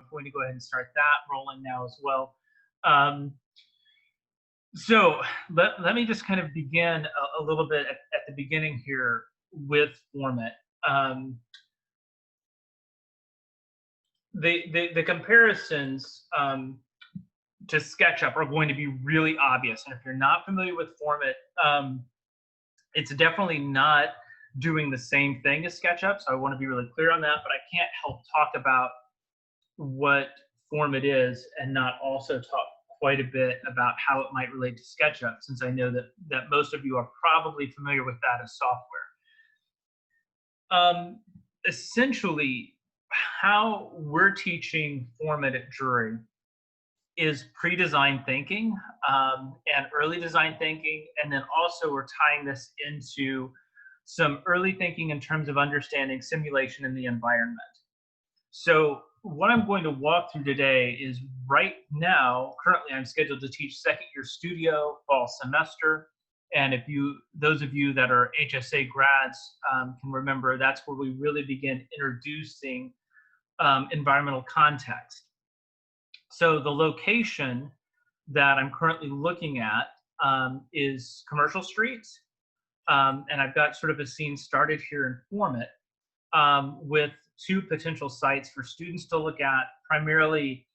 going to go ahead and start that rolling now as well. Um, so let me just kind of begin a little bit at the beginning here with FormIt. The comparisons to SketchUp are going to be really obvious. And if you're not familiar with FormIt, it's definitely not doing the same thing as SketchUp. So I want to be really clear on that, but I can't help talk about what FormIt is and not also talk quite a bit about how it might relate to SketchUp, since I know that most of you are probably familiar with that as software. Essentially, how we're teaching FormIt at Drury is pre-design thinking and early design thinking, and then also we're tying this into some early thinking in terms of understanding simulation in the environment. So what I'm going to walk through today is right now, currently I'm scheduled to teach second year studio fall semester. And those of you that are HSA grads can remember, that's where we really begin introducing environmental context. So the location that I'm currently looking at is Commercial Street. And I've got sort of a scene started here in FormIt with 2 potential sites for students to look at, primarily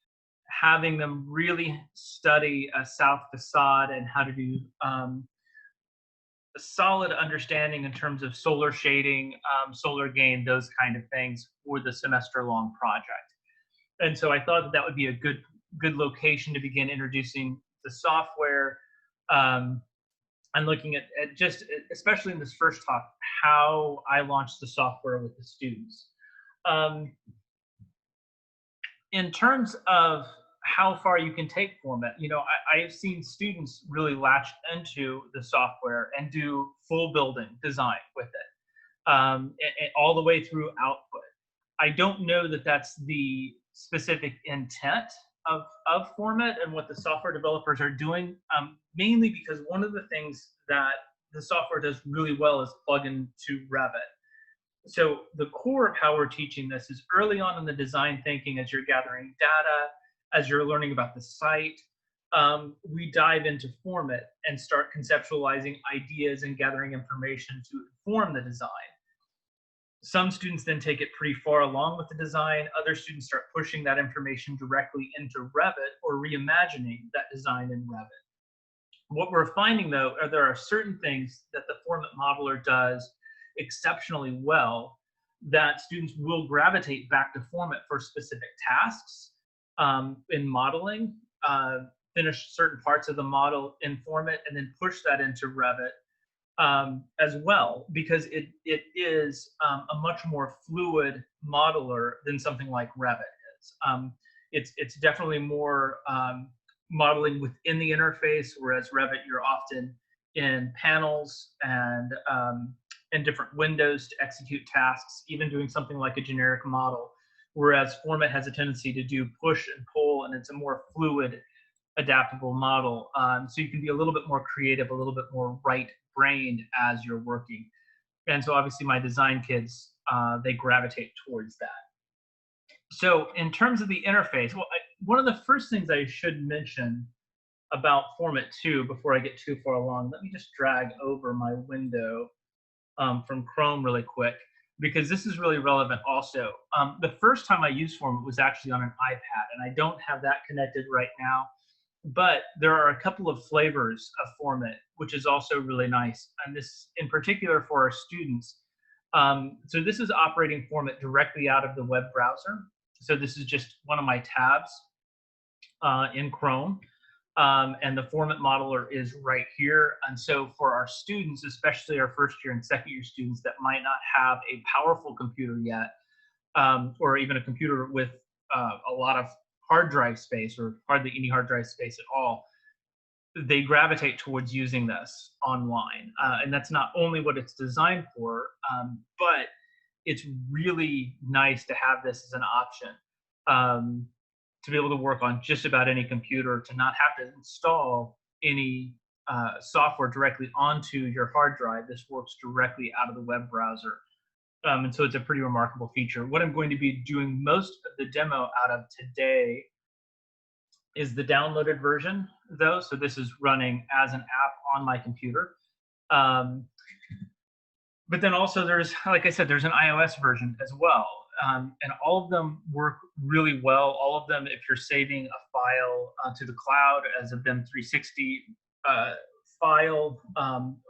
having them really study a south facade and how to do a solid understanding in terms of solar shading, solar gain, those kind of things for the semester-long project. And so I thought that would be a good location to begin introducing the software and looking at just, especially in this first talk, how I launched the software with the students. In terms of how far you can take FormIt, I've seen students really latch into the software and do full building design with it, and all the way through output. I don't know that that's the specific intent of FormIt and what the software developers are doing, mainly because one of the things that the software does really well is plug into Revit. So the core of how we're teaching this is early on in the design thinking, as you're gathering data, as you're learning about the site, we dive into FormIt and start conceptualizing ideas and gathering information to inform the design. Some students then take it pretty far along with the design. Other students start pushing that information directly into Revit or reimagining that design in Revit. What we're finding, though, are there are certain things that the FormIt modeler does exceptionally well that students will gravitate back to FormIt for specific tasks in modeling, finish certain parts of the model in FormIt, and then push that into Revit as well, because it is a much more fluid modeler than something like Revit is. It's definitely more modeling within the interface, whereas Revit, you're often in panels and different windows to execute tasks, even doing something like a generic model, whereas FormIt has a tendency to do push and pull, and it's a more fluid, adaptable model. So you can be a little bit more creative, a little bit more right-brained as you're working. And so obviously my design kids, they gravitate towards that. So in terms of the interface, well, one of the first things I should mention about FormIt too, before I get too far along, let me just drag over my window from Chrome really quick, because this is really relevant also. The first time I used FormIt was actually on an iPad, and I don't have that connected right now, but there are a couple of flavors of FormIt, which is also really nice, and this in particular for our students. So this is operating FormIt directly out of the web browser. So this is just one of my tabs in Chrome. And the FormIt modeler is right here. And so for our students, especially our first year and second year students that might not have a powerful computer yet, or even a computer with a lot of hard drive space or hardly any hard drive space at all, they gravitate towards using this online. And that's not only what it's designed for, but it's really nice to have this as an option. To be able to work on just about any computer, to not have to install any software directly onto your hard drive. This works directly out of the web browser. And so it's a pretty remarkable feature. What I'm going to be doing most of the demo out of today is the downloaded version, though. So this is running as an app on my computer. Um, but then also there's, like I said, there's an iOS version as well. And all of them work really well. All of them, if you're saving a file to the cloud as a BIM 360 file,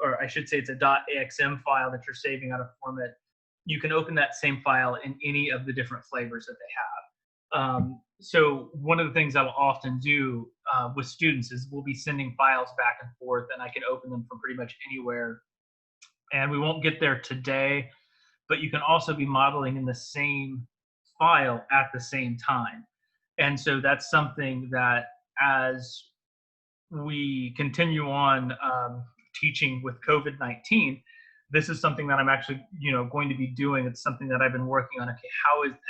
or I should say it's a .axm file that you're saving out of FormIt, you can open that same file in any of the different flavors that they have. So one of the things I will often do with students is we'll be sending files back and forth, and I can open them from pretty much anywhere. And we won't get there today, but you can also be modeling in the same file at the same time. And so that's something that as we continue on teaching with COVID-19, this is something that I'm actually, going to be doing. It's something that I've been working on. Okay,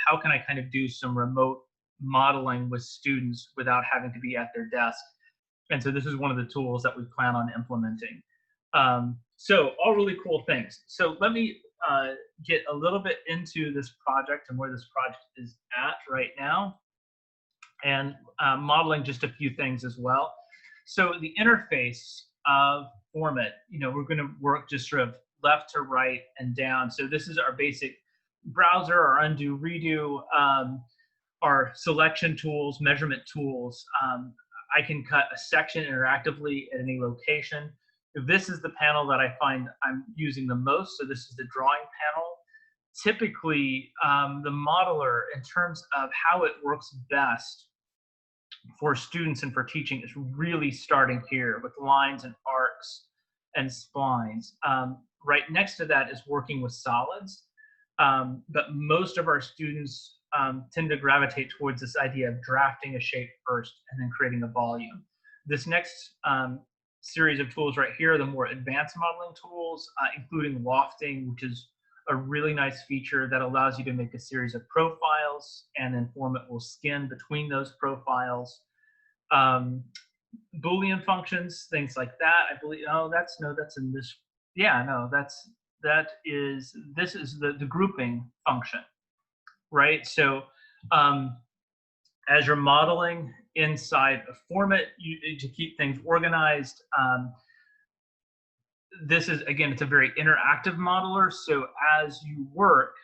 how can I kind of do some remote modeling with students without having to be at their desk? And so this is one of the tools that we plan on implementing. So all really cool things. So let me get a little bit into this project and where this project is at right now, and modeling just a few things as well. So the interface of FormIt, we're going to work just sort of left to right and down. So this is our basic browser, our undo, redo, our selection tools, measurement tools. I can cut a section interactively at any location. This is the panel that I find I'm using the most. So this is the drawing panel. Typically, the modeler, in terms of how it works best for students and for teaching, is really starting here with lines and arcs and splines. Right next to that is working with solids. But most of our students tend to gravitate towards this idea of drafting a shape first and then creating a volume. This next series of tools right here are the more advanced modeling tools, including Lofting, which is a really nice feature that allows you to make a series of profiles, and then FormIt will skin between those profiles. Boolean functions, things like that. I believe, that's in this. Yeah, no, this is the grouping function, right? So as you're modeling inside of FormIt, to keep things organized, this is, again, it's a very interactive modeler. So as you work,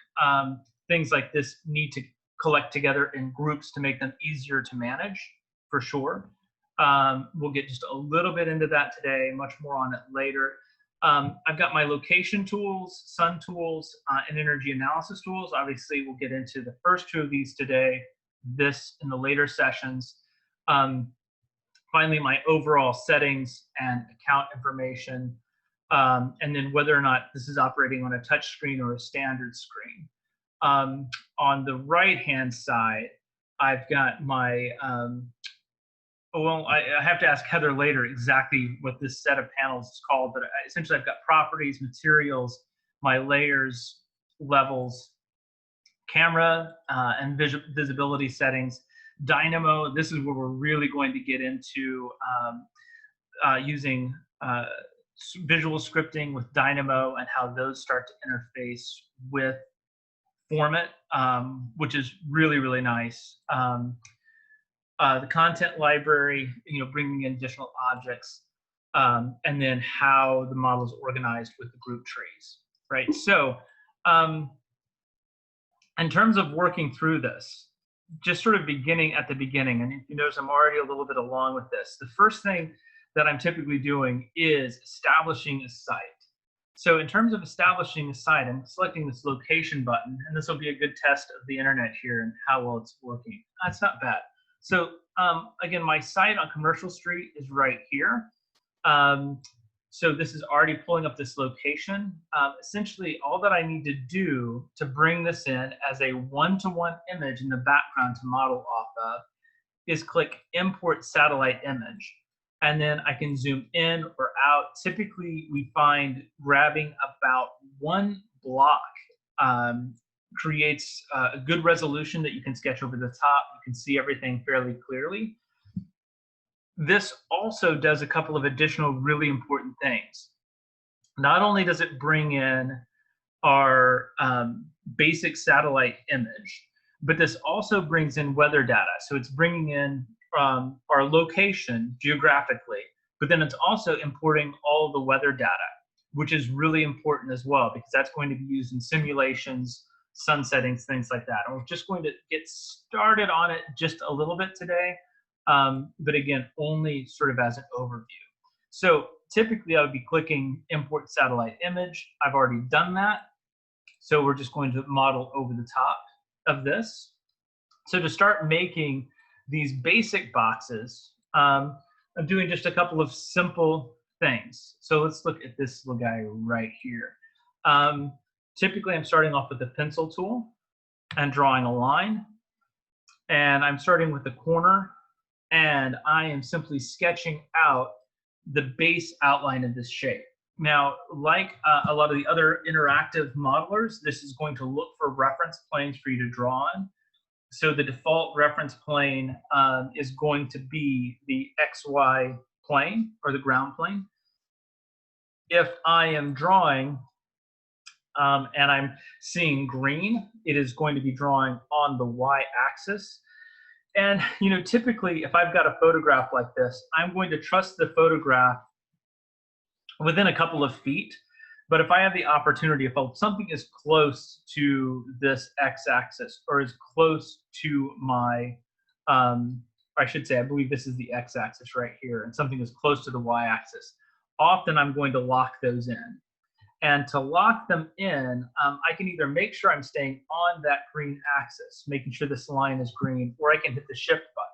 things like this need to collect together in groups to make them easier to manage, for sure. We'll get just a little bit into that today, much more on it later. I've got my location tools, sun tools, and energy analysis tools. Obviously, we'll get into the first two of these today, this in the later sessions. Finally, my overall settings and account information, and then whether or not this is operating on a touch screen or a standard screen. On the right-hand side, I've got my, I have to ask Heather later exactly what this set of panels is called, but essentially I've got properties, materials, my layers, levels, camera, and visibility settings. Dynamo, this is where we're really going to get into using visual scripting with Dynamo and how those start to interface with FormIt, which is really, really nice. The content library, bringing in additional objects, and then how the model is organized with the group trees, right? So in terms of working through this, just sort of beginning at the beginning, and you notice I'm already a little bit along with this. The first thing that I'm typically doing is establishing a site. So in terms of establishing a site, I'm selecting this location button, and this will be a good test of the internet here and how well it's working. That's not bad. So again, my site on Commercial Street is right here. So this is already pulling up this location. Essentially, all that I need to do to bring this in as a one-to-one image in the background to model off of is click Import Satellite Image. And then I can zoom in or out. Typically, we find grabbing about one block creates a good resolution that you can sketch over the top. You can see everything fairly clearly. This also does a couple of additional really important things. Not only does it bring in our basic satellite image, but this also brings in weather data. So it's bringing in our location geographically, but then it's also importing all the weather data, which is really important as well, because that's going to be used in simulations, sun settings, things like that. And we're just going to get started on it just a little bit today, but again, only sort of as an overview. So typically I would be clicking import satellite image. I've already done that. So we're just going to model over the top of this. So to start making these basic boxes, I'm doing just a couple of simple things. So let's look at this little guy right here. Typically I'm starting off with the pencil tool and drawing a line. And I'm starting with the corner, and I am simply sketching out the base outline of this shape. Now, like a lot of the other interactive modelers, this is going to look for reference planes for you to draw on. So the default reference plane is going to be the XY plane, or the ground plane. If I am drawing and I'm seeing green, it is going to be drawing on the Y axis. And typically, if I've got a photograph like this, I'm going to trust the photograph within a couple of feet. But if I have the opportunity, if something is close to this x-axis, or is close to my, I should say, I believe this is the x-axis right here, and something is close to the y-axis, often I'm going to lock those in. And to lock them in, I can either make sure I'm staying on that green axis, making sure this line is green, or I can hit the shift button.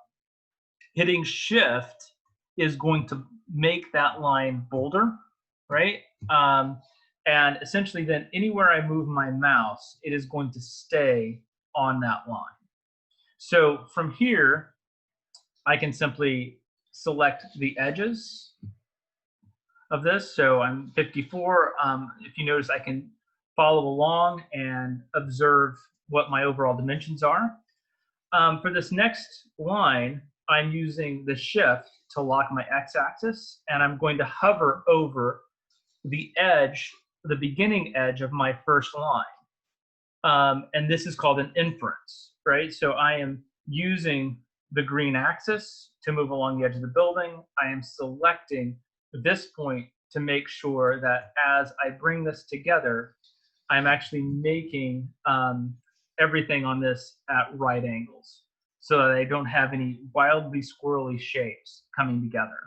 Hitting shift is going to make that line bolder, right? And essentially then anywhere I move my mouse, it is going to stay on that line. So from here, I can simply select the edges of this. So I'm 54. If you notice, I can follow along and observe what my overall dimensions are. For this next line, I'm using the shift to lock my x-axis, and I'm going to hover over the edge, the beginning edge of my first line. And this is called an inference, right? So I am using the green axis to move along the edge of the building. I am selecting this point to make sure that as I bring this together, I'm actually making everything on this at right angles, so that I don't have any wildly squirrely shapes coming together.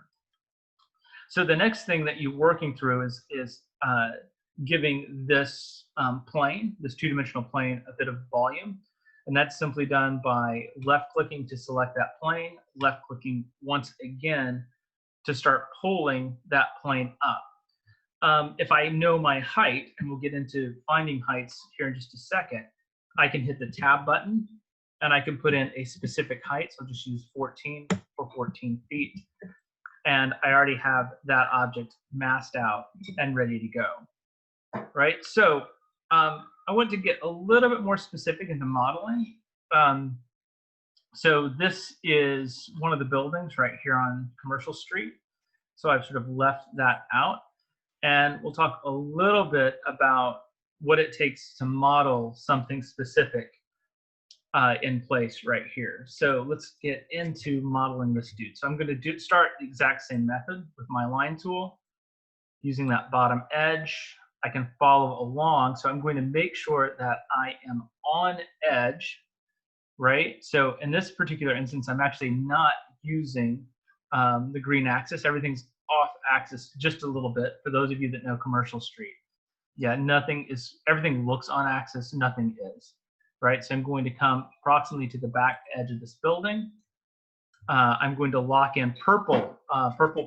So the next thing that you're working through is giving this plane, this two-dimensional plane, a bit of volume. And that's simply done by left-clicking to select that plane, left-clicking once again to start pulling that plane up. If I know my height, and we'll get into finding heights here in just a second, I can hit the tab button, and I can put in a specific height. So I'll just use 14 for 14 feet. And I already have that object masked out and ready to go, right? So I want to get a little bit more specific into modeling. So this is one of the buildings right here on Commercial Street. So I've sort of left that out. And we'll talk a little bit about what it takes to model something specific in place right here. So let's get into modeling this dude. So I'm going to start the exact same method with my line tool. Using that bottom edge, I can follow along. So I'm going to make sure that I am on edge, right? So in this particular instance, I'm actually not using the green axis. Everything's off axis just a little bit. For those of you that know Commercial Street, yeah, everything looks on axis, nothing is, right? So I'm going to come approximately to the back edge of this building. I'm going to lock in purple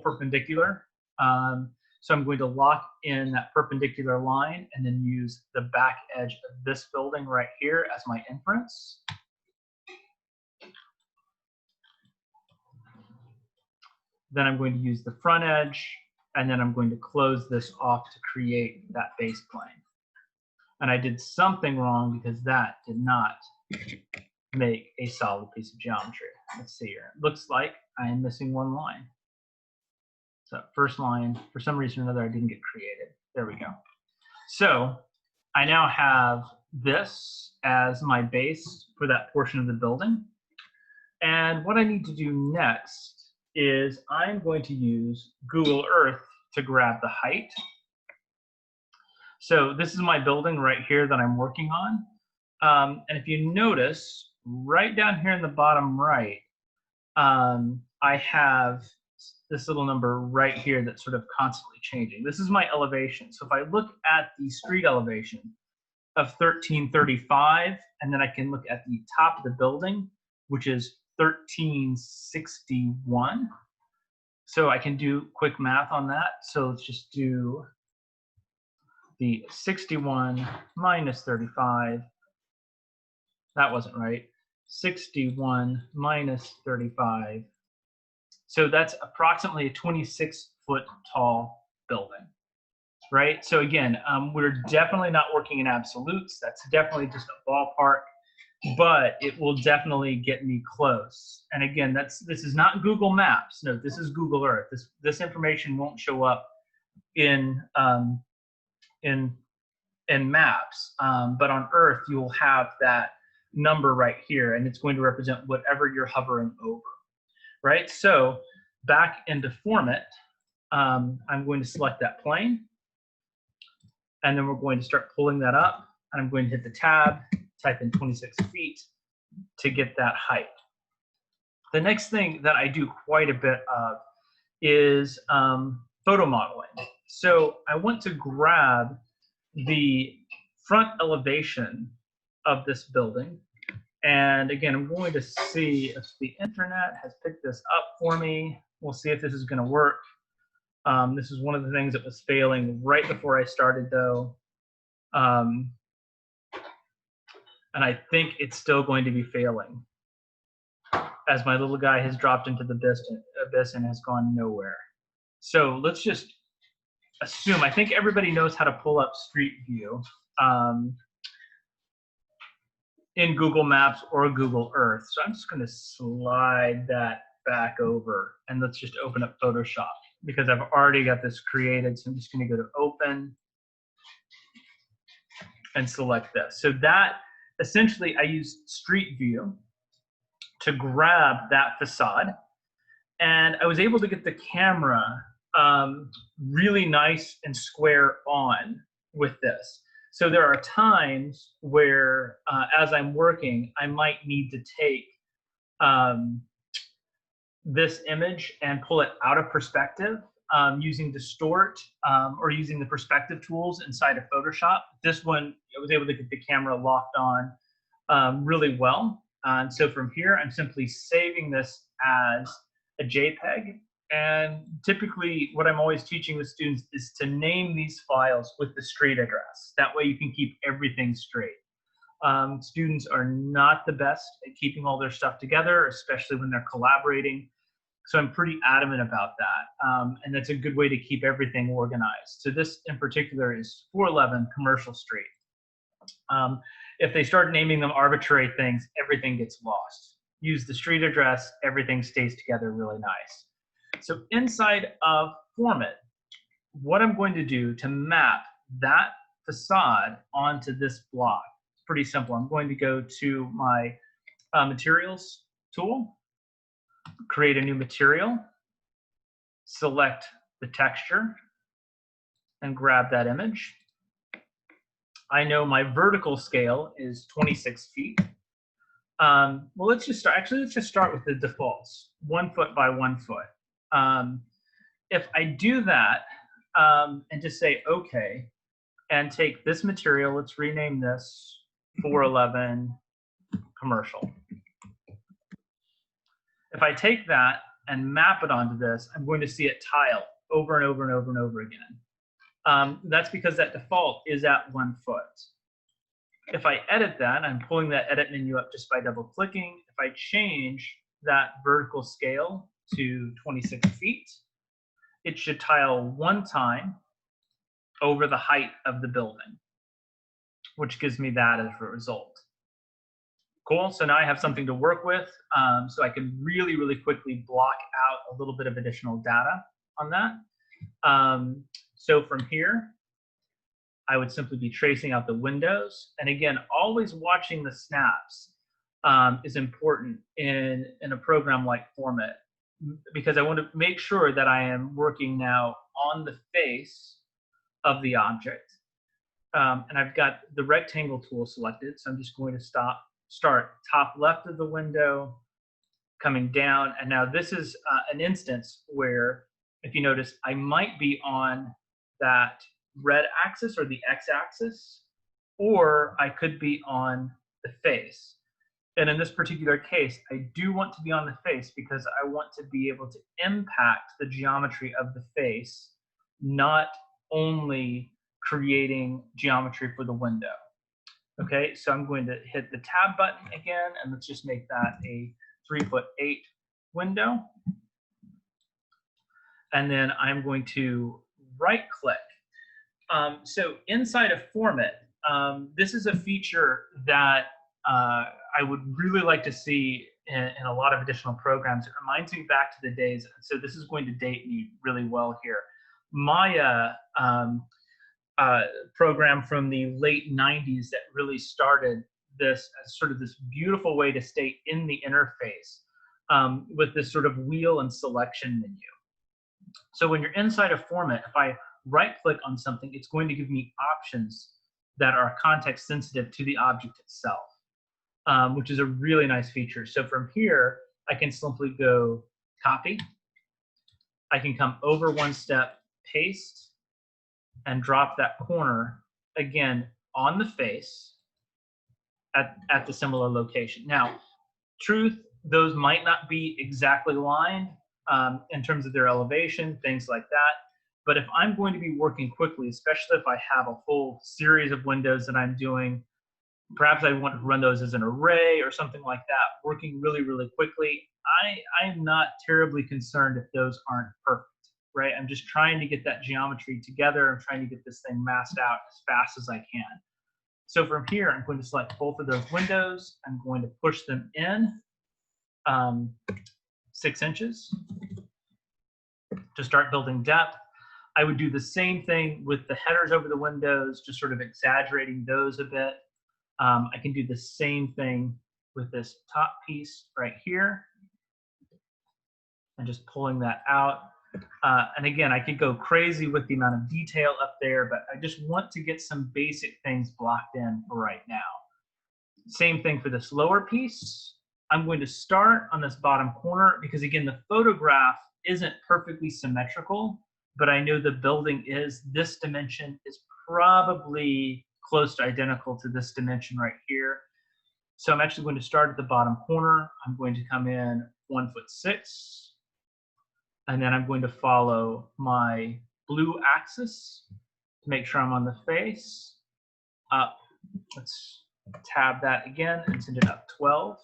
perpendicular. So I'm going to lock in that perpendicular line and then use the back edge of this building right here as my inference. Then I'm going to use the front edge, and then I'm going to close this off to create that base plane. And I did something wrong because that did not make a solid piece of geometry. Let's see here. It looks like I am missing one line. So first line, for some reason or another, I didn't get created. There we go. So I now have this as my base for that portion of the building. And what I need to do next is I'm going to use Google Earth to grab the height. So this is my building right here that I'm working on. And if you notice, right down here in the bottom right, I have this little number right here that's sort of constantly changing. This is my elevation. So if I look at the street elevation of 1335, and then I can look at the top of the building, which is 1361. So I can do quick math on that. So let's just do the 61 minus 35. That wasn't right. 61 minus 35. So that's approximately a 26-foot tall building, right? So again, we're definitely not working in absolutes. That's definitely just a ballpark, but it will definitely get me close. And again, this is not Google Maps. No, this is Google Earth. This information won't show up in maps, but on Earth you will have that number right here, and it's going to represent whatever you're hovering over, right? So back into FormIt, I'm going to select that plane, and then we're going to start pulling that up, and I'm going to hit the tab, type in 26 feet to get that height. The next thing that I do quite a bit of is photo modeling. So I want to grab the front elevation of this building. And again, I'm going to see if the internet has picked this up for me. We'll see if this is going to work. This is one of the things that was failing right before I started, though. And I think it's still going to be failing, as my little guy has dropped into the abyss and has gone nowhere. So let's just assume, I think everybody knows how to pull up Street View in Google Maps or Google Earth. So I'm just going to slide that back over, and let's just open up Photoshop because I've already got this created. So I'm just going to go to Open and select this. So that essentially I use Street View to grab that facade, and I was able to get the camera really nice and square on with this. So there are times where, as I'm working, I might need to take this image and pull it out of perspective using Distort or using the perspective tools inside of Photoshop. This one, I was able to get the camera locked on really well. And so from here, I'm simply saving this as a JPEG. And typically what I'm always teaching the students is to name these files with the street address. That way you can keep everything straight. Students are not the best at keeping all their stuff together, especially when they're collaborating. So I'm pretty adamant about that. And that's a good way to keep everything organized. So this in particular is 411 Commercial Street. If they start naming them arbitrary things, everything gets lost. Use the street address, everything stays together really nice. So inside of FormIt, what I'm going to do to map that facade onto this block, it's pretty simple. I'm going to go to my materials tool, create a new material, select the texture, and grab that image. I know my vertical scale is 26 feet. Well, let's just start. Actually, let's just start with the defaults, 1 foot by 1 foot. If I do that and just say OK, and take this material, let's rename this 411 Commercial. If I take that and map it onto this, I'm going to see it tile over and over and over and over again. That's because that default is at 1 foot. If I edit that, I'm pulling that edit menu up just by double clicking. If I change that vertical scale to 26 feet, it should tile 1 time over the height of the building, which gives me that as a result. Cool, so now I have something to work with, so I can really, really quickly block out a little bit of additional data on that. So from here, I would simply be tracing out the windows. And again, always watching the snaps is important in a program like FormIt, because I want to make sure that I am working now on the face of the object. And I've got the rectangle tool selected, so I'm just going to start top left of the window, coming down. And now this is an instance where, if you notice, I might be on that red axis or the x-axis, or I could be on the face. And in this particular case, I do want to be on the face because I want to be able to impact the geometry of the face, not only creating geometry for the window. Okay, so I'm going to hit the tab button again, and let's just make that a 3'8" window. And then I'm going to right click. So inside of FormIt, this is a feature that I would really like to see in a lot of additional programs. It reminds me back to the days, so this is going to date me really well here. Maya program from the late 90s that really started this as sort of this beautiful way to stay in the interface with this sort of wheel and selection menu. So when you're inside of FormIt, if I right click on something, it's going to give me options that are context sensitive to the object itself, which is a really nice feature. So from here, I can simply go copy. I can come over one step, paste, and drop that corner again on the face at the similar location. Now, truth, those might not be exactly aligned in terms of their elevation, things like that. But if I'm going to be working quickly, especially if I have a whole series of windows that I'm doing, perhaps I want to run those as an array or something like that, working really, really quickly, I am not terribly concerned if those aren't perfect, right? I'm just trying to get that geometry together. I'm trying to get this thing masked out as fast as I can. So from here, I'm going to select both of those windows. I'm going to push them in 6 inches to start building depth. I would do the same thing with the headers over the windows, just sort of exaggerating those a bit. I can do the same thing with this top piece right here and just pulling that out. And again, I could go crazy with the amount of detail up there, but I just want to get some basic things blocked in for right now. Same thing for this lower piece. I'm going to start on this bottom corner because, again, the photograph isn't perfectly symmetrical, but I know the building is. This dimension is probably close to identical to this dimension right here. So I'm actually going to start at the bottom corner. I'm going to come in 1'6", and then I'm going to follow my blue axis to make sure I'm on the face. Up, let's tab that again and send it up 12.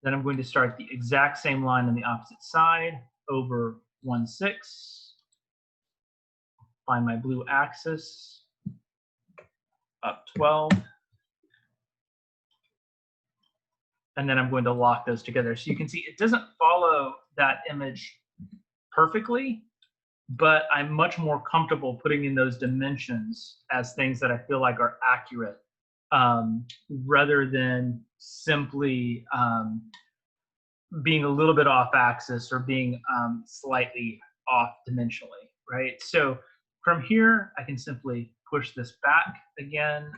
Then I'm going to start the exact same line on the opposite side, over 1'6". Find my blue axis, up 12. And then I'm going to lock those together. So you can see it doesn't follow that image perfectly, but I'm much more comfortable putting in those dimensions as things that I feel like are accurate, rather than simply being a little bit off axis or being slightly off dimensionally, right? So from here, I can simply push this back again,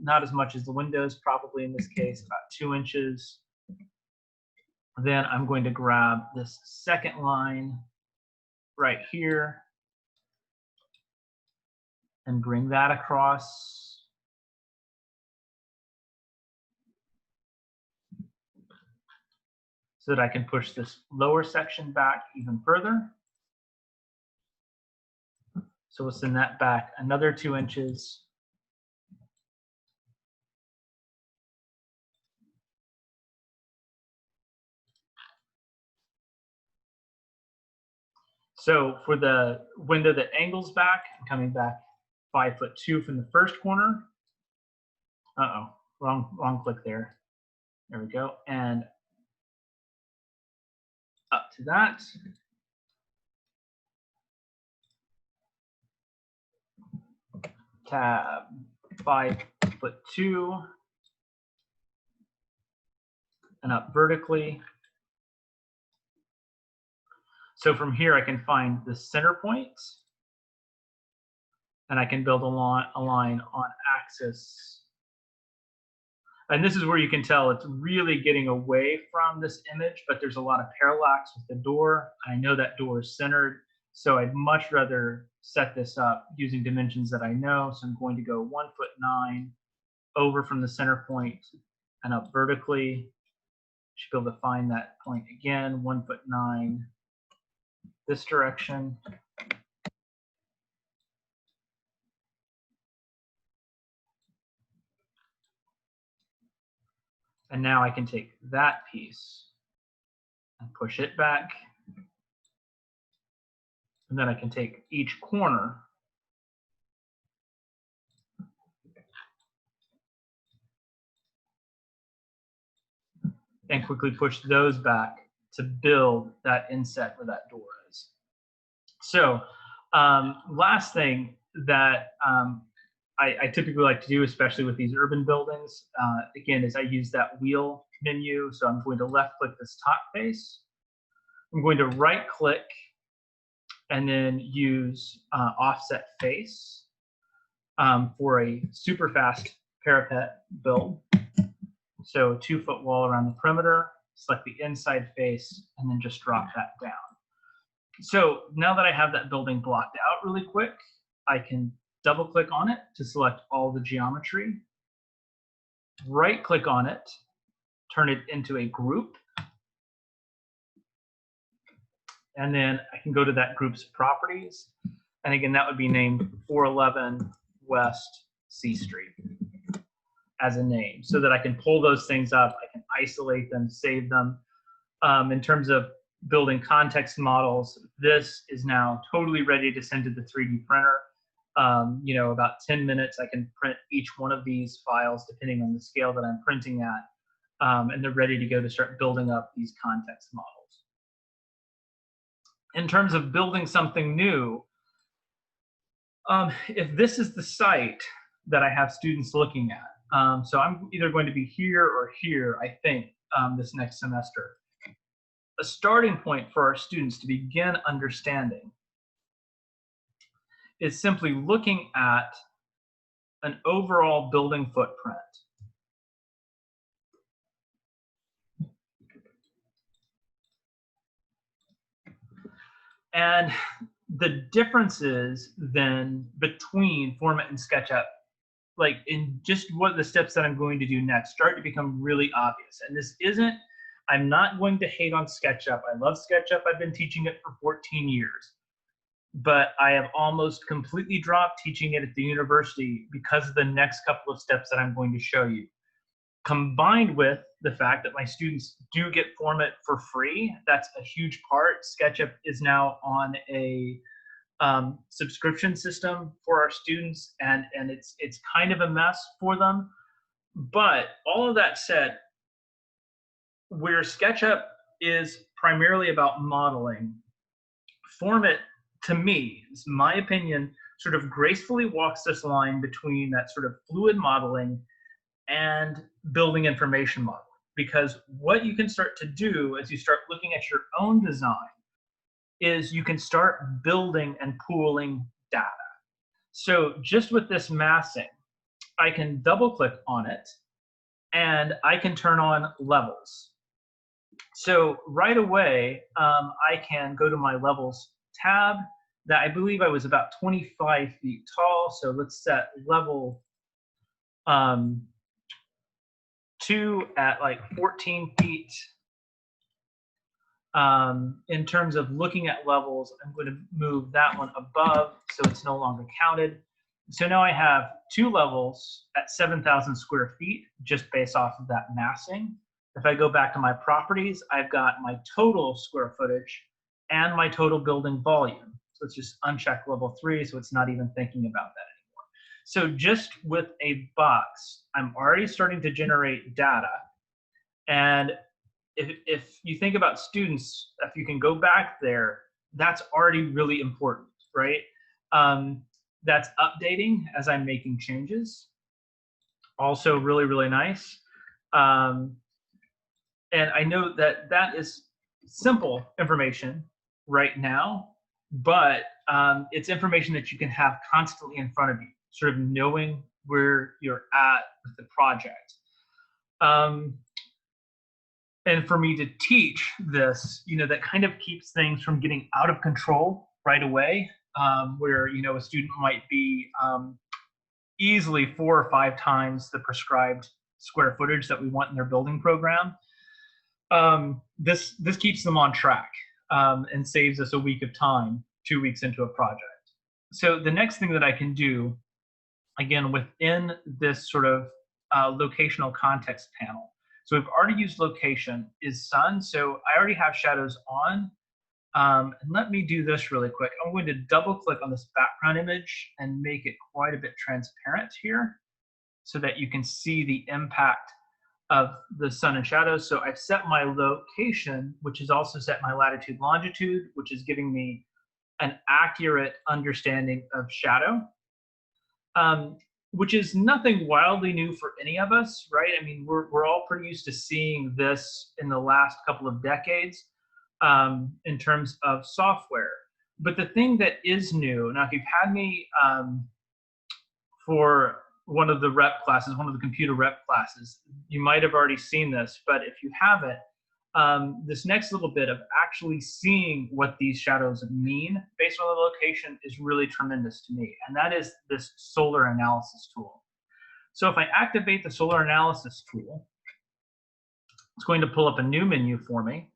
not as much as the windows, probably in this case, about 2 inches. Then I'm going to grab this second line right here and bring that across. So that I can push this lower section back even further. So we'll send that back another 2 inches. So for the window that angles back, I'm coming back 5'2" from the first corner. Uh-oh, wrong click there. There we go. And up to that. tab 5'2" and up vertically. So from here, I can find the center point, and I can build a line on axis. And this is where you can tell it's really getting away from this image, but there's a lot of parallax with the door. I know that door is centered, so I'd much rather set this up using dimensions that I know. So I'm going to go 1'9" over from the center point and up vertically. Should be able to find that point again, 1'9", this direction. And now I can take that piece and push it back. And then I can take each corner and quickly push those back to build that inset where that door is. So last thing that I typically like to do, especially with these urban buildings, again, is I use that wheel menu. So I'm going to left click this top face. I'm going to right click and then use offset face for a super fast parapet build. So 2-foot wall around the perimeter, select the inside face, and then just drop that down. So now that I have that building blocked out really quick, I can double click on it to select all the geometry, right click on it, turn it into a group, and then I can go to that group's properties. And again, that would be named 411 West C Street as a name, so that I can pull those things up, I can isolate them, save them. In terms of building context models, this is now totally ready to send to the 3D printer. You know, about 10 minutes, I can print each one of these files depending on the scale that I'm printing at, and they're ready to go to start building up these context models. In terms of building something new, if this is the site that I have students looking at, so I'm either going to be here or here, I think, this next semester. A starting point for our students to begin understanding is simply looking at an overall building footprint. And the differences then between FormIt and SketchUp, like in just what the steps that I'm going to do next, start to become really obvious. And this isn't, I'm not going to hate on SketchUp. I love SketchUp. I've been teaching it for 14 years. But I have almost completely dropped teaching it at the university because of the next couple of steps that I'm going to show you. Combined with the fact that my students do get FormIt for free, that's a huge part. SketchUp is now on a subscription system for our students, and it's kind of a mess for them. But all of that said, where SketchUp is primarily about modeling, FormIt, to me, is my opinion, sort of gracefully walks this line between that sort of fluid modeling and building information modeling. Because what you can start to do as you start looking at your own design is you can start building and pooling data. So just with this massing, I can double click on it and I can turn on levels. So right away, I can go to my levels tab that I believe I was about 25 feet tall. So let's set level 2 at like 14 feet. In terms of looking at levels, I'm going to move that one above so it's no longer counted. So now I have 2 levels at 7,000 square feet just based off of that massing. If I go back to my properties, I've got my total square footage and my total building volume. So let's just uncheck level 3 so it's not even thinking about that anymore. So just with a box, I'm already starting to generate data. And if you think about students, if you can go back there, that's already really important, right? That's updating as I'm making changes. Also really, really nice. And I know that that is simple information right now, but it's information that you can have constantly in front of you, sort of knowing where you're at with the project. And for me to teach this, that kind of keeps things from getting out of control right away, where, a student might be easily 4 or 5 times the prescribed square footage that we want in their building program. This keeps them on track, and saves us a week of time 2 weeks into a project. So the next thing that I can do, again, within this sort of locational context panel, so we've already used location, is sun. So I already have shadows on. And let me do this really quick. I'm going to double click on this background image and make it quite a bit transparent here so that you can see the impact of the sun and shadows. So I've set my location, which is also set my latitude, longitude, which is giving me an accurate understanding of shadow, which is nothing wildly new for any of us, right? I mean, we're all pretty used to seeing this in the last couple of decades in terms of software. But the thing that is new, now if you've had me for one of the rep classes, one of the computer rep classes, you might have already seen this, but if you haven't, this next little bit of actually seeing what these shadows mean based on the location is really tremendous to me, and that is this solar analysis tool. So if I activate the solar analysis tool, it's going to pull up a new menu for me,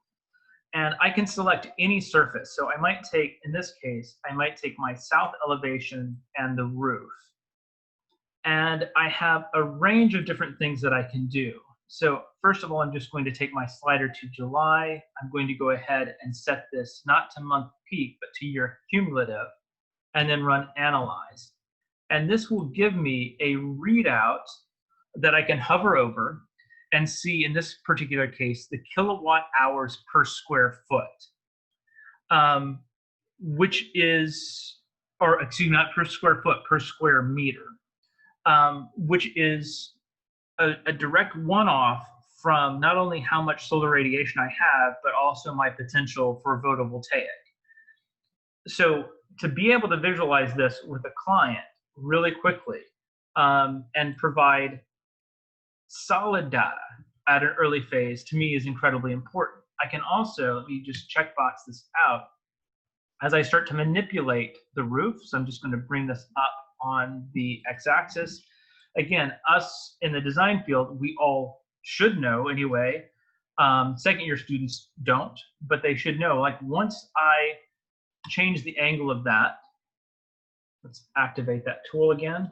and I can select any surface. So I might take, in this case, I might take my south elevation and the roof. And I have a range of different things that I can do. So first of all, I'm just going to take my slider to July. I'm going to go ahead and set this not to month peak, but to year cumulative, and then run analyze. And this will give me a readout that I can hover over and see, in this particular case, the kilowatt hours per square foot, which is, or excuse me, not per square foot, per square meter, which is a direct one-off from not only how much solar radiation I have, but also my potential for photovoltaic. So to be able to visualize this with a client really quickly and provide solid data at an early phase, to me, is incredibly important. I can also, let me just checkbox this out, as I start to manipulate the roof. So I'm just going to bring this up on the x-axis. Again, us in the design field, we all should know anyway. Second year students don't, but they should know, like, once I change the angle of that, let's activate that tool again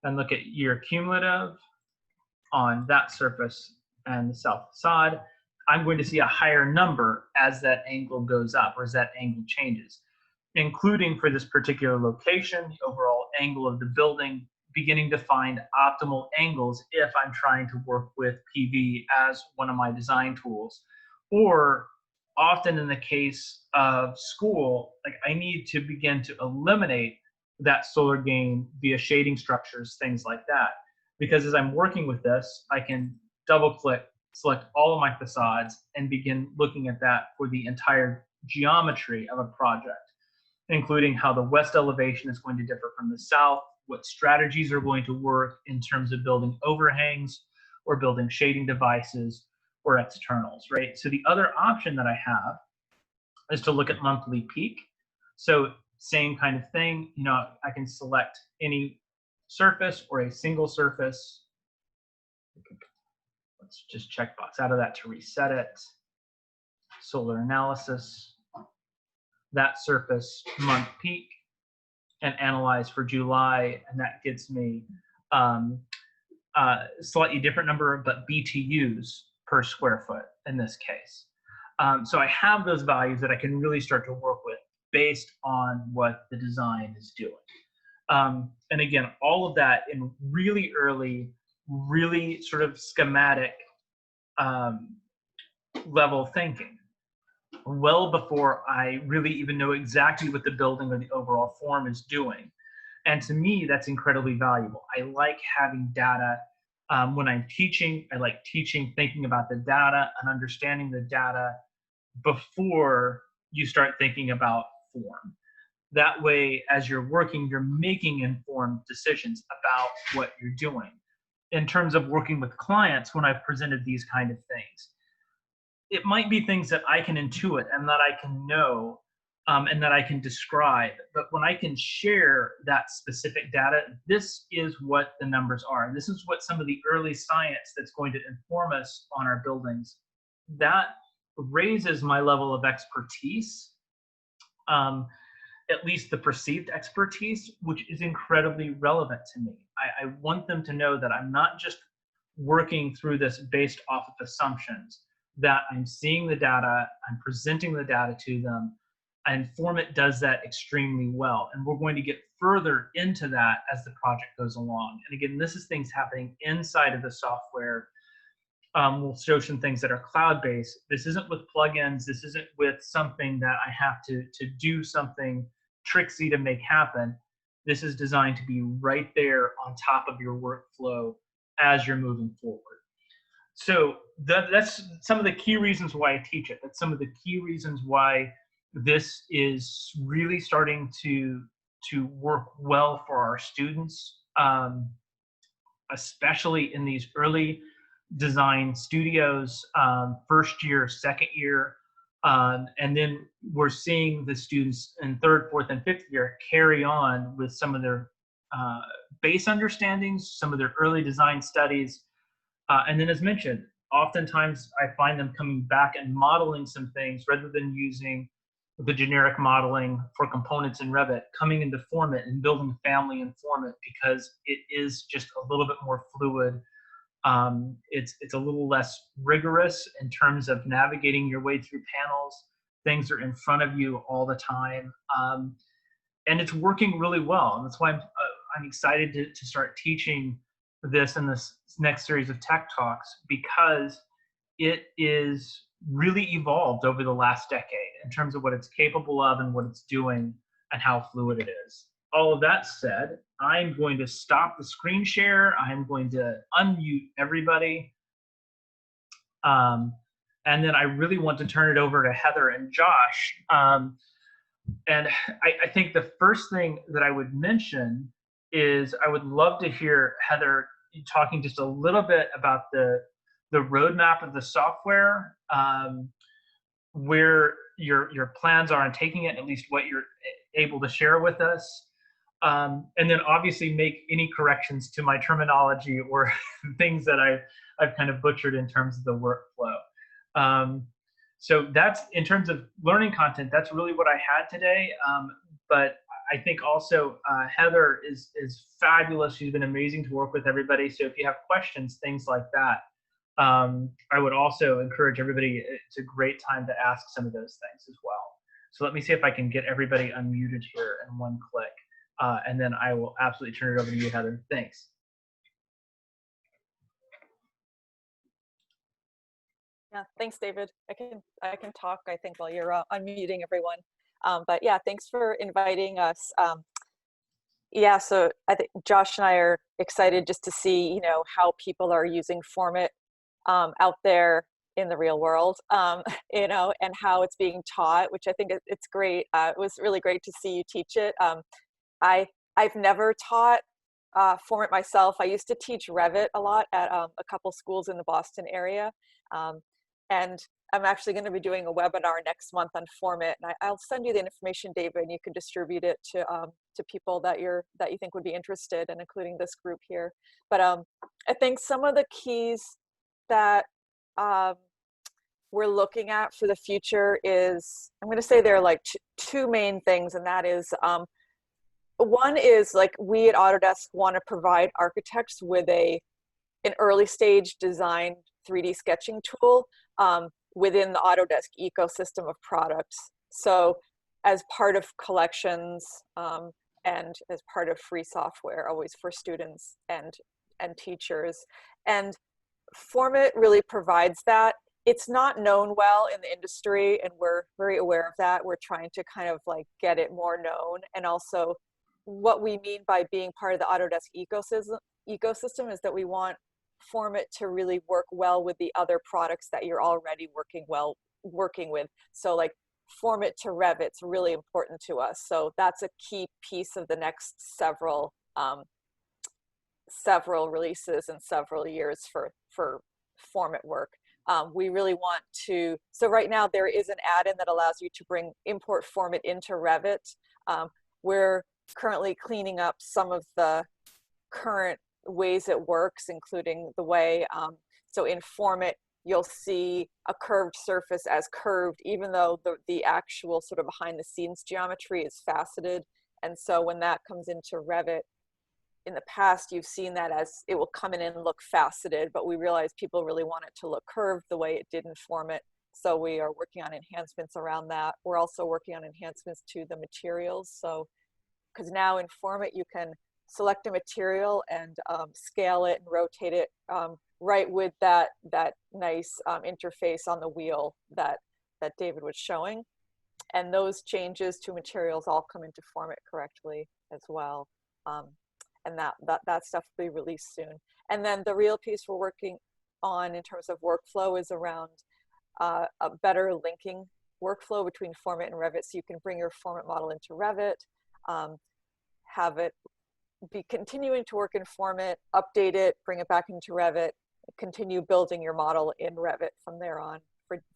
and look at year cumulative on that surface and the south facade, I'm going to see a higher number as that angle goes up, or as that angle changes, including for this particular location, the overall angle of the building, beginning to find optimal angles if I'm trying to work with PV as one of my design tools. Or often in the case of school, like, I need to begin to eliminate that solar gain via shading structures, things like that. Because as I'm working with this, I can double click, select all of my facades, and begin looking at that for the entire geometry of a project, including how the west elevation is going to differ from the south, what strategies are going to work in terms of building overhangs or building shading devices or externals, right? So the other option that I have is to look at monthly peak. So same kind of thing, I can select any surface or a single surface. Let's just checkbox out of that to reset it. Solar analysis, that surface, month peak, and analyze for July, and that gets me slightly different number, but BTUs per square foot in this case. So I have those values that I can really start to work with based on what the design is doing. And again, all of that in really early, really sort of schematic level thinking. well before I really even know exactly what the building or the overall form is doing. And to me, that's incredibly valuable. I like having data. When I'm teaching, I like teaching, thinking about the data and understanding the data before you start thinking about form. That way, as you're working, you're making informed decisions about what you're doing. In terms of working with clients, when I've presented these kind of things, it might be things that I can intuit and that I can know, and that I can describe. But when I can share that specific data, this is what the numbers are. This is what some of the early science that's going to inform us on our buildings. That raises my level of expertise, um, at least the perceived expertise, which is incredibly relevant to me. I want them to know that I'm not just working through this based off of assumptions, that I'm seeing the data, I'm presenting the data to them, and FormIt does that extremely well. And we're going to get further into that as the project goes along. And again, this is things happening inside of the software. We'll show some things that are cloud-based. This isn't with plugins. This isn't with something that I have to do something tricksy to make happen. This is designed to be right there on top of your workflow as you're moving forward. So that's some of the key reasons why I teach it. That's some of the key reasons why this is really starting to work well for our students, especially in these early design studios, first year, second year. And then we're seeing the students in third, fourth, and fifth year carry on with some of their base understandings, some of their early design studies. And then as mentioned, oftentimes I find them coming back and modeling some things rather than using the generic modeling for components in Revit, coming into FormIt and building a family in FormIt because it is just a little bit more fluid. It's a little less rigorous in terms of navigating your way through panels. Things are in front of you all the time, and it's working really well. And that's why I'm excited to start teaching this in this next series of Tech Talks, because it is really evolved over the last decade in terms of what it's capable of and what it's doing and how fluid it is. All of that said, I'm going to stop the screen share. I'm going to unmute everybody. And then I really want to turn it over to Heather and Josh. And I think the first thing that I would mention is I would love to hear Heather talking just a little bit about the roadmap of the software, where your plans are on taking it, at least what you're able to share with us. And then obviously make any corrections to my terminology or things that I've kind of butchered in terms of the workflow. So that's, in terms of learning content, that's really what I had today. But I think also Heather is fabulous. She's been amazing to work with everybody. So if you have questions, things like that, I would also encourage everybody. It's a great time to ask some of those things as well. So let me see if I can get everybody unmuted here in one click. And then I will absolutely turn it over to you, Heather. Thanks. Yeah, thanks, David. I can talk, I think, while you're unmuting everyone. But yeah, thanks for inviting us. Yeah, so I think Josh and I are excited just to see, you know, how people are using FormIt out there in the real world, you know, and how it's being taught, which I think it's great. It was really great to see you teach it. I've never taught FormIt myself. I used to teach Revit a lot at a couple schools in the Boston area. And I'm actually going to be doing a webinar next month on FormIt, and I'll send you the information, David, and you can distribute it to people that you think would be interested, and including this group here. But I think some of the keys that we're looking at for the future is, I'm going to say there are like two main things, and that is, one is, like, we at Autodesk want to provide architects with an early stage design 3D sketching tool within the Autodesk ecosystem of products. So as part of collections and as part of free software, always for students and teachers. And FormIt really provides that. it's not known well in the industry, and we're very aware of that. We're trying to kind of like get it more known. And also what we mean by being part of the Autodesk ecosystem is that we want FormIt to really work well with the other products that you're already working with. So like FormIt to Revit's really important to us. So that's a key piece of the next several releases and several years for FormIt work. We really want to, so right now there is an add-in that allows you to import FormIt into Revit. We're currently cleaning up some of the current ways it works, including the way, so in FormIt, you'll see a curved surface as curved, even though the actual sort of behind the scenes geometry is faceted. And so when that comes into Revit, in the past, you've seen that as it will come in and look faceted, but we realized people really want it to look curved the way it did in FormIt. So we are working on enhancements around that. We're also working on enhancements to the materials. So, because now in FormIt, you can select a material and scale it and rotate it right with that nice interface on the wheel that David was showing. And those changes to materials all come into FormIt correctly as well. And that stuff will be released soon. And then the real piece we're working on in terms of workflow is around a better linking workflow between FormIt and Revit, so you can bring your FormIt model into Revit, have it be continuing to work in FormIt, update it, bring it back into Revit, continue building your model in Revit from there on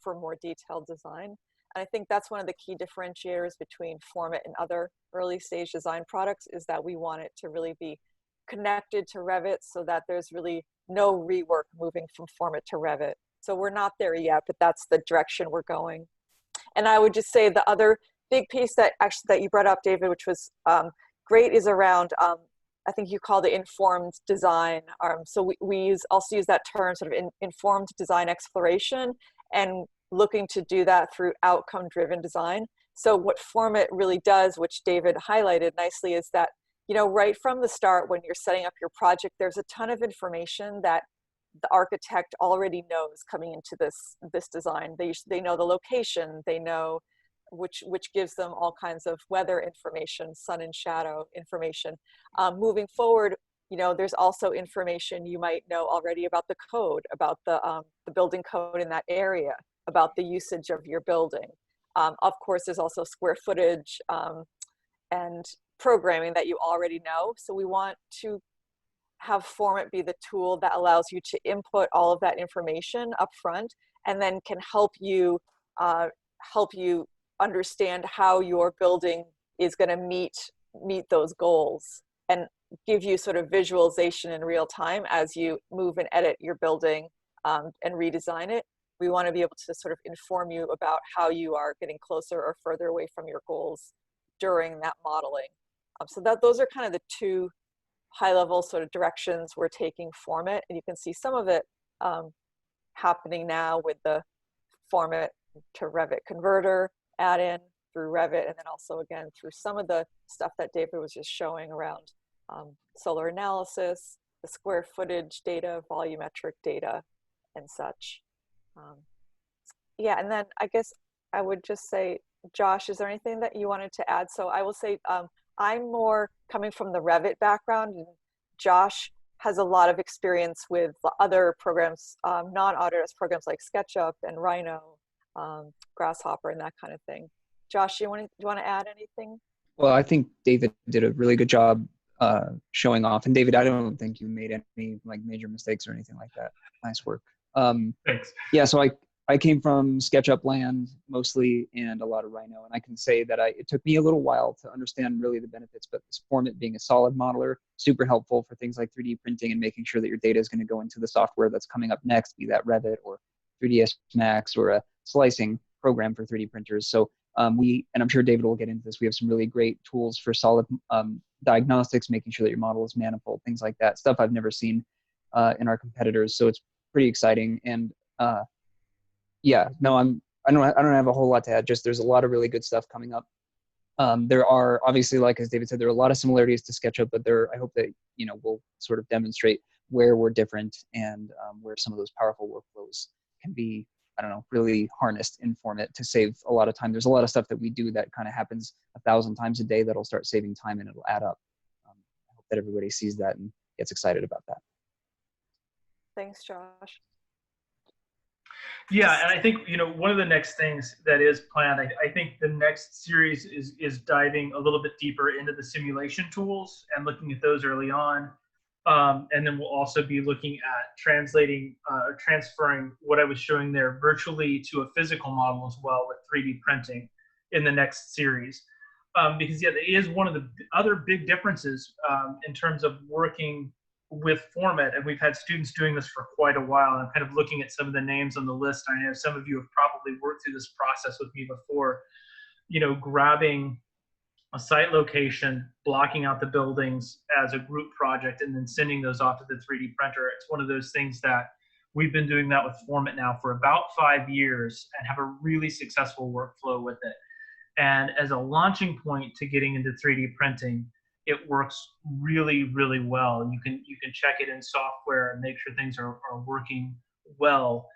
for more detailed design. And I think that's one of the key differentiators between FormIt and other early stage design products, is that we want it to really be connected to Revit so that there's really no rework moving from FormIt to Revit. So we're not there yet, but that's the direction we're going. And I would just say the other big piece that you brought up, David, which was great, is around, I think you called it informed design. So we also use that term, sort of informed design exploration, and looking to do that through outcome-driven design. So what FormIt really does, which David highlighted nicely, is that, you know, right from the start when you're setting up your project, there's a ton of information that the architect already knows coming into this design. They know the location, they know which gives them all kinds of weather information, sun and shadow information. Moving forward, you know, there's also information you might know already about the code, about the building code in that area, about the usage of your building. Of course, there's also square footage and programming that you already know. So we want to have FormIt be the tool that allows you to input all of that information up front, and then can help you understand how your building is going to meet those goals, and give you sort of visualization in real time as you move and edit your building and redesign it. We want to be able to sort of inform you about how you are getting closer or further away from your goals during that modeling. So those are kind of the two high-level sort of directions we're taking FormIt, and you can see some of it happening now with the FormIt to Revit converter add-in through Revit, and then also again through some of the stuff that David was just showing around solar analysis, the square footage data, volumetric data, and such. Yeah, and then I guess I would just say, Josh, is there anything that you wanted to add? So I will say, I'm more coming from the Revit background, and Josh has a lot of experience with other programs, non-Autodesk programs like SketchUp and Rhino, Grasshopper, and that kind of thing. Josh, do you want to add anything? Well, I think David did a really good job showing off. And David, I don't think you made any like major mistakes or anything like that. Nice work. Thanks. Yeah, so I came from SketchUp land mostly, and a lot of Rhino, and I can say that it took me a little while to understand really the benefits, but this FormIt being a solid modeler, super helpful for things like 3D printing and making sure that your data is going to go into the software that's coming up next, be that Revit or 3ds Max or a slicing program for 3D printers. So and I'm sure David will get into this, we have some really great tools for solid diagnostics, making sure that your model is manifold, things like that, stuff I've never seen in our competitors. So it's pretty exciting. And yeah, no, I don't have a whole lot to add. Just there's a lot of really good stuff coming up. There are obviously, like as David said, there are a lot of similarities to SketchUp, but I hope that we'll sort of demonstrate where we're different and where some of those powerful workflows can be I don't know, really harnessed Informant to save a lot of time. There's a lot of stuff that we do that kind of happens 1,000 times a day that'll start saving time and it'll add up. I hope that everybody sees that and gets excited about that. Thanks, Josh. Yeah, and I think, you know, one of the next things that is planned, I think the next series is diving a little bit deeper into the simulation tools and looking at those early on. And then we'll also be looking at translating or transferring what I was showing there virtually to a physical model as well with 3D printing in the next series. Because yeah, it is one of the other big differences in terms of working with FormIt, and we've had students doing this for quite a while. And I'm kind of looking at some of the names on the list. I know some of you have probably worked through this process with me before, you know, grabbing a site location, blocking out the buildings as a group project, and then sending those off to the 3D printer. It's one of those things that we've been doing that with FormIt now for about 5 years and have a really successful workflow with it. And as a launching point to getting into 3D printing, it works really, really well. You can check it in software and make sure things are working well.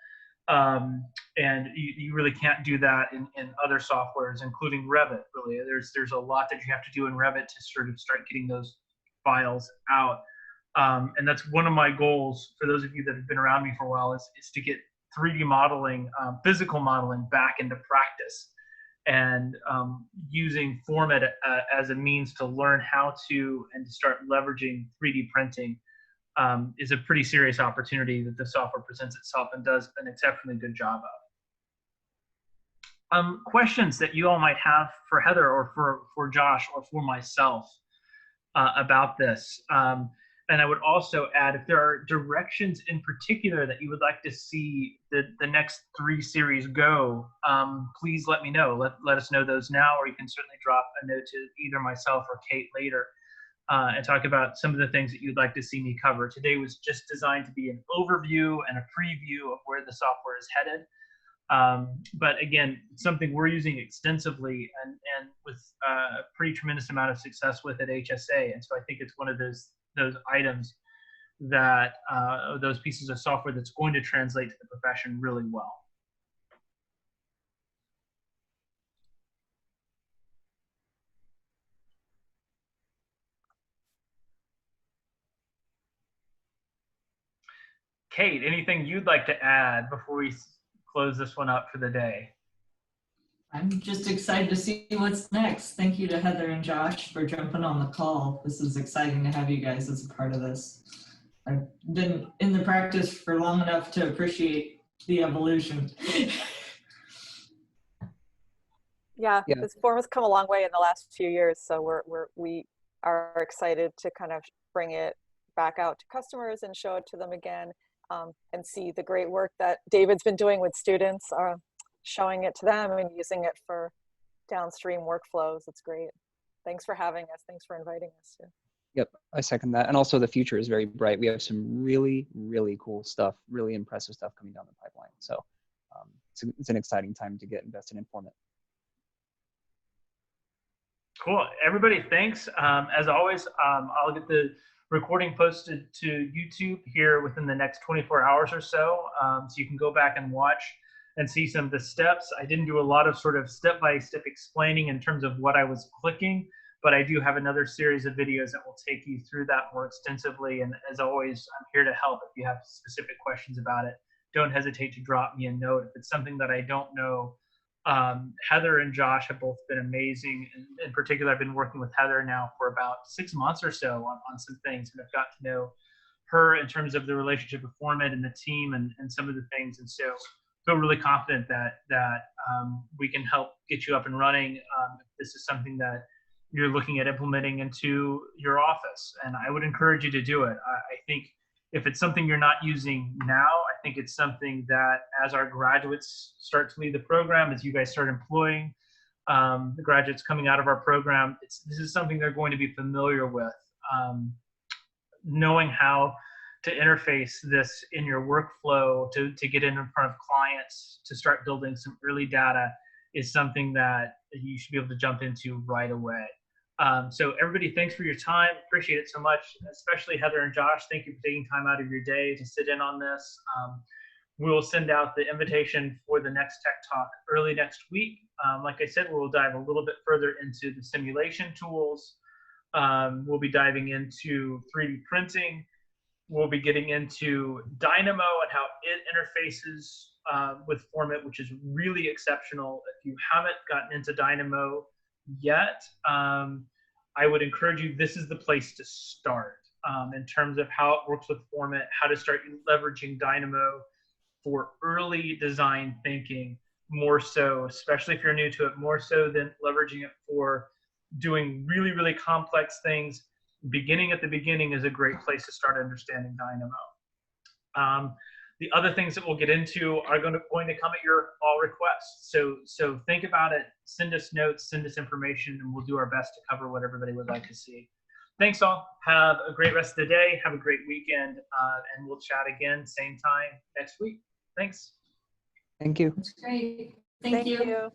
And you really can't do that in other softwares, including Revit. Really, there's a lot that you have to do in Revit to sort of start getting those files out. And that's one of my goals for those of you that have been around me for a while is to get 3D modeling, physical modeling back into practice. And using FormIt as a means to learn how to and to start leveraging 3D printing is a pretty serious opportunity that the software presents itself and does an exceptionally good job of. Questions that you all might have for Heather or for Josh or for myself about this. And I would also add, if there are directions in particular that you would like to see the next 3 series go, please let me know. Let us know those now, or you can certainly drop a note to either myself or Kate later and talk about some of the things that you'd like to see me cover. Today was just designed to be an overview and a preview of where the software is headed. But again, something we're using extensively and with a pretty tremendous amount of success with at HSA. And so I think it's one of those items that those pieces of software that's going to translate to the profession really well. Kate, anything you'd like to add before we close this one up for the day? I'm just excited to see what's next. Thank you to Heather and Josh for jumping on the call. This is exciting to have you guys as a part of this. I've been in the practice for long enough to appreciate the evolution. Yeah, this form has come a long way in the last few years, so we are excited to kind of bring it back out to customers and show it to them again, and see the great work that David's been doing with students, showing it to them and using it for downstream workflows. It's great. Thanks for having us. Thanks for inviting us too. Yep, I second that. And also the future is very bright. We have some really, really cool stuff, really impressive stuff coming down the pipeline. So it's an exciting time to get invested in FormIt. Cool. Everybody, thanks. As always, I'll get the recording posted to YouTube here within the next 24 hours or so. So you can go back and watch and see some of the steps. I didn't do a lot of sort of step-by-step explaining in terms of what I was clicking, but I do have another series of videos that will take you through that more extensively. And as always, I'm here to help if you have specific questions about it. Don't hesitate to drop me a note. If it's something that I don't know, Heather and Josh have both been amazing. In particular, I've been working with Heather now for about 6 months or so on some things, and I've got to know her in terms of the relationship with FormIt and the team and some of the things. And so feel really confident that we can help get you up and running if this is something that you're looking at implementing into your office. And I would encourage you to do it. I think if it's something you're not using now, I think it's something that as our graduates start to leave the program, as you guys start employing the graduates coming out of our program, this is something they're going to be familiar with. Knowing how to interface this in your workflow to get in front of clients, to start building some early data is something that you should be able to jump into right away. So everybody, thanks for your time. Appreciate it so much, especially Heather and Josh. Thank you for taking time out of your day to sit in on this. We'll send out the invitation for the next Tech Talk early next week. Like I said, we'll dive a little bit further into the simulation tools. We'll be diving into 3D printing. We'll be getting into Dynamo and how it interfaces with FormIt, which is really exceptional. If you haven't gotten into Dynamo yet, I would encourage you, this is the place to start in terms of how it works with FormIt, how to start leveraging Dynamo for early design thinking, more so, especially if you're new to it, more so than leveraging it for doing really, really complex things. Beginning at the beginning is a great place to start understanding Dynamo. The other things that we'll get into are going to come at your all requests. So think about it, send us notes, send us information, and we'll do our best to cover what everybody would like to see. Thanks all. Have a great rest of the day. Have a great weekend, and we'll chat again same time next week. Thanks. Thank you. That's great. Thank you.